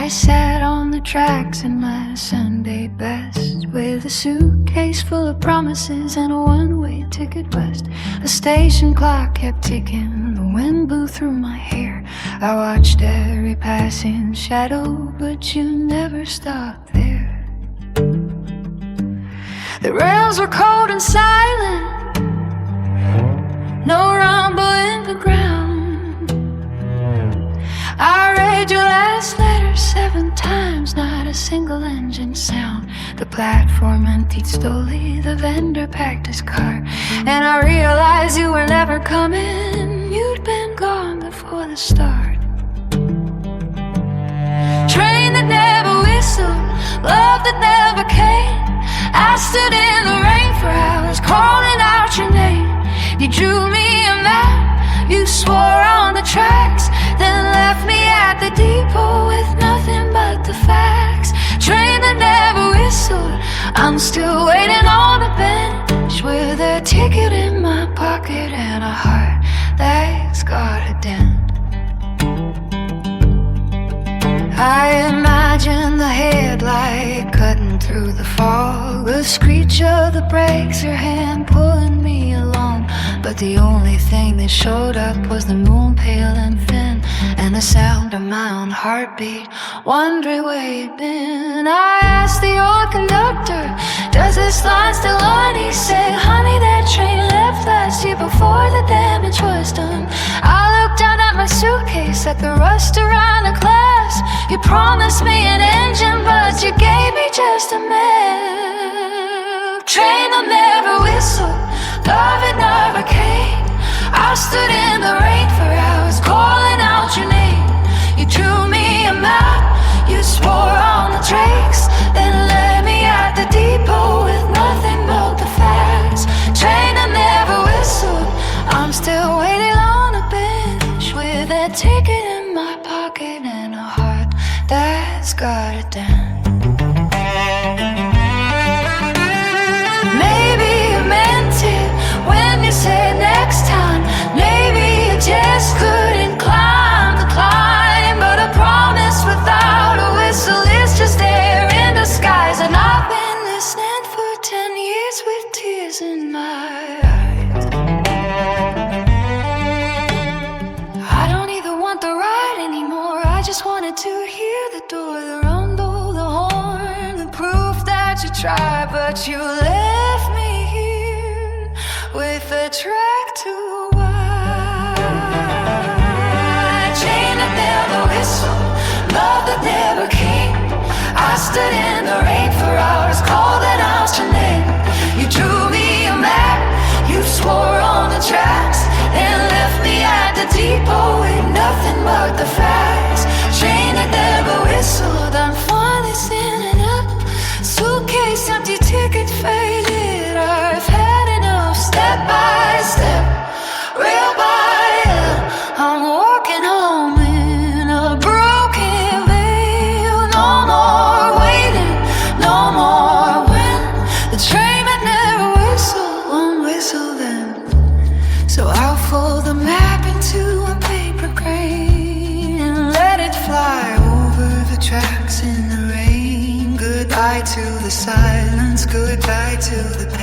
I sat on the tracks in my Sunday best, with a suitcase full of promises and a one-way ticket west. The station clock kept ticking, the wind blew through my hair. I watched every passing shadow, but you never stopped there. The rails were cold and silent, no rumble in the ground. I read your last letter 7 times, not a single engine sound. The platform emptied slowly, the vendor packed his car, and I realized you were never coming. You'd been gone before the start. Train that never whistled, love that never came. I stood in the rain for hours, calling out your name. You drew me a map, you swore on the tracks, then left me at the depot with nothing but the facts. Train that never whistled, I'm still waiting on the bench, with a ticket in my pocket and a heart that's got a dent. I imagine the headlight cutting through the fog, the screech of the brakes, your hand pulling me along. But the only thing that showed up was the moon, pale and thin, and the sound of my own heartbeat, wondering where you'd been. I asked the old conductor, does this line still on? He said, honey, that train left last year before the damage was done. I looked down at my suitcase, at the rust around the glass. You promised me an engine, but you gave me just a milk. Train that never whistled, love it never came. I stood in the rain for hours, calling out your name. You drew me a map, you swore on the tracks, then left me at the depot with nothing but the facts. Train that never whistled, I'm still waiting on a bench, with that ticket in my pocket and a heart that's got a dent. Maybe you meant it when you said next time. Maybe you just couldn't climb the climb, but a promise without a whistle is just air in disguise. And I've been listening for 10 years with tears in my eyes. I don't even want the ride anymore, I just wanted to hear the door, the rumble, the horn, the proof that you tried. But you left me here with a track to ride. Chain that never whistled, love that never came. I stood in the rain for hours, calling out your name. You drew me a map, you swore on the tracks, then left me at the depot with nothing but the facts. Train that never whistled, I'm finally standing up. Suitcase empty, ticket faded. I've had enough, step by step, rail by rail. I'm walking home in a broken veil. No more waiting, no more when. The train that never whistled won't whistle then. So I'll fold the map into a paper crane and let it fly over the tracks in the rain. Goodbye to the silence, goodbye to the pain.